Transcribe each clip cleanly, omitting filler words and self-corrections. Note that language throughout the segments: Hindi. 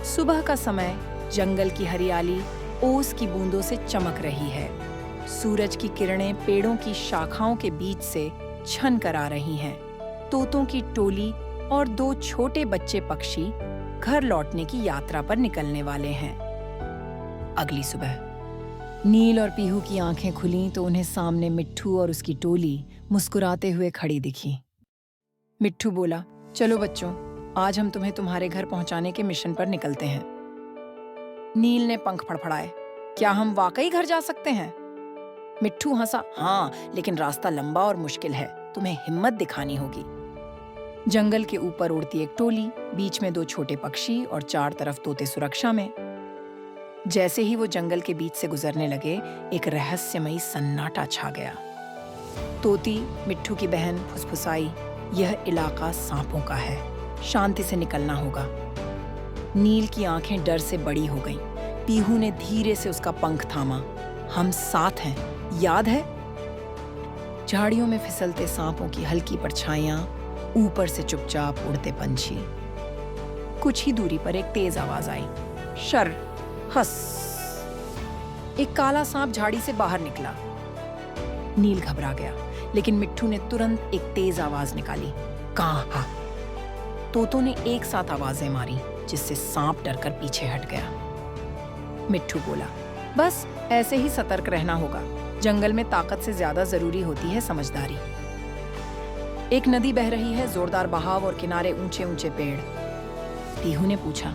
सुबह का समय, जंगल की हरियाली ओस की बूंदों से चमक रही है। सूरज की किरणें पेड़ों की शाखाओं के बीच से छन कर आ रही हैं। तोतों की टोली और दो छोटे बच्चे पक्षी घर लौटने की यात्रा पर निकलने वाले हैं। अगली सुबह नील और पीहू की आंखें खुलीं तो उन्हें सामने मिट्ठू और उसकी टोली मुस्कुराते हुए खड़ी दिखी। मिट्ठू बोला, चलो बच्चों, आज हम तुम्हें तुम्हारे घर पहुंचाने के मिशन पर निकलते हैं। नील ने पंख फड़फड़ाए, क्या हम वाकई घर जा सकते हैं? मिट्ठू हंसा, हाँ, लेकिन रास्ता लंबा और मुश्किल है, तुम्हें हिम्मत दिखानी होगी। जंगल के ऊपर उड़ती एक टोली, बीच में दो छोटे पक्षी और चार तरफ तोते सुरक्षा में। जैसे ही वो जंगल के बीच से गुजरने लगे, एक रहस्यमयी सन्नाटा छा गया। तोती, मिट्ठू की बहन, फुसफुसाई, यह इलाका सांपों का है, शांति से निकलना होगा। नील की आंखें डर से बड़ी हो गईं। पीहू ने धीरे से उसका पंख थामा, हम साथ हैं, याद है? झाड़ियों में फिसलते सांपों की हल्की परछाइयां, ऊपर से चुपचाप उड़ते पंछी। कुछ ही दूरी पर एक तेज आवाज आई, शर, हस। एक काला सांप झाड़ी से बाहर निकला। नील घबरा गया, लेकिन मिट्ठू ने तुरंत एक तेज आवाज निकाली, काहा। तोतों ने एक साथ आवाजें मारी, जिससे सांप डरकर पीछे हट गया। मिट्ठू बोला, बस ऐसे ही सतर्क रहना होगा। जंगल में ताकत से ज्यादा जरूरी होती है समझदारी। एक नदी बह रही है, जोरदार बहाव और किनारे ऊंचे ऊंचे पेड़। पीहू ने पूछा,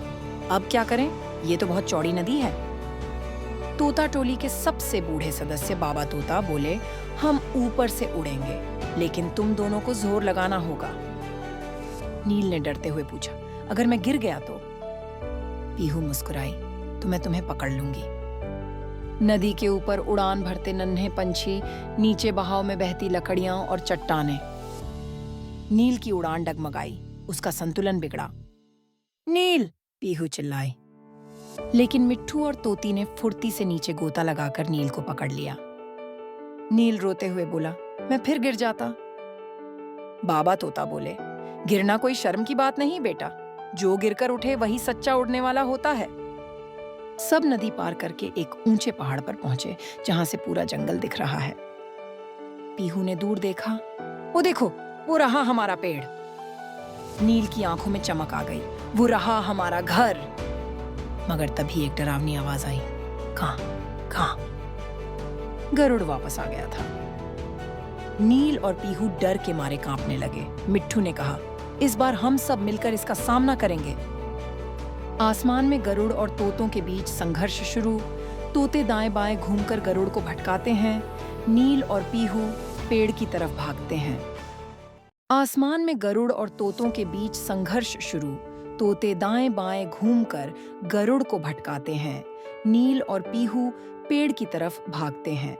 अब क्या करें? ये तो बहुत चौड़ी नदी है। तोता टोली के सबसे बूढ़े सदस्य बाबा तोता बोले, हम ऊपर से उड़ेंगे, लेकिन तुम दोनों को जोर लगाना होगा। नील ने डरते हुए पूछा, अगर मैं गिर गया तो? पीहू मुस्कुराई, तो मैं तुम्हें पकड़ लूंगी। नदी के ऊपर उड़ान भरते नन्हे पंछी, नीचे बहाव में बहती लकड़ियां और चट्टानें। नील की उड़ान डगमगाई, उसका संतुलन बिगड़ा। नील! पीहू चिल्लाई, लेकिन मिट्ठू और तोती ने फुर्ती से नीचे गोता लगाकर नील को पकड़ लिया। नील रोते हुए बोला, मैं फिर गिर जाता। बाबा तोता बोले, गिरना कोई शर्म की बात नहीं बेटा, जो गिरकर उठे वही सच्चा उड़ने वाला होता है। सब नदी पार करके एक ऊंचे पहाड़ पर पहुंचे, जहां से पूरा जंगल दिख रहा है। पीहू ने दूर देखा, वो देखो, वो रहा हमारा पेड़। नील की आंखों में चमक आ गई, वो रहा हमारा घर। मगर तभी एक डरावनी आवाज आई, कहां कहां? गरुड़ वापस आ गया था। नील और पीहू डर के मारे कांपने लगे। मिट्ठू ने कहा, इस बार हम सब मिलकर इसका सामना करेंगे। आसमान में गरुड़ और तोतों के बीच संघर्ष शुरू। तोते दाएं बाएं घूमकर गरुड़ को भटकाते हैं। नील और पीहू पेड़ की तरफ भागते हैं। आसमान में गरुड़ और तोतों के बीच संघर्ष शुरू। तोते दाएं बाएं घूमकर गरुड़ को भटकाते हैं। नील और पीहू पेड़ की तरफ भागते हैं।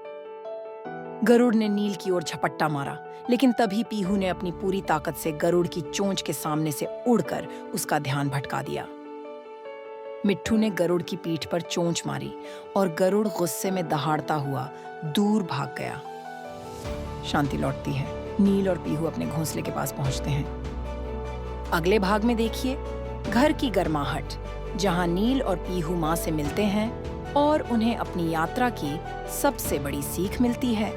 गरुड़ ने नील की ओर झपट्टा मारा, लेकिन तभी पीहू ने अपनी पूरी ताकत से गरुड़ की चोंच के सामने से उड़कर उसका ध्यान भटका दिया। मिट्ठू ने गरुड़ की पीठ पर चोंच मारी और गरुड़ गुस्से में दहाड़ता हुआ दूर भाग गया। शांति लौटती है। नील और पीहू अपने घोंसले के पास पहुंचते हैं। अगले भाग में देखिए, घर की गर्माहट, जहां नील और पीहू मां से मिलते हैं और उन्हें अपनी यात्रा की सबसे बड़ी सीख मिलती है।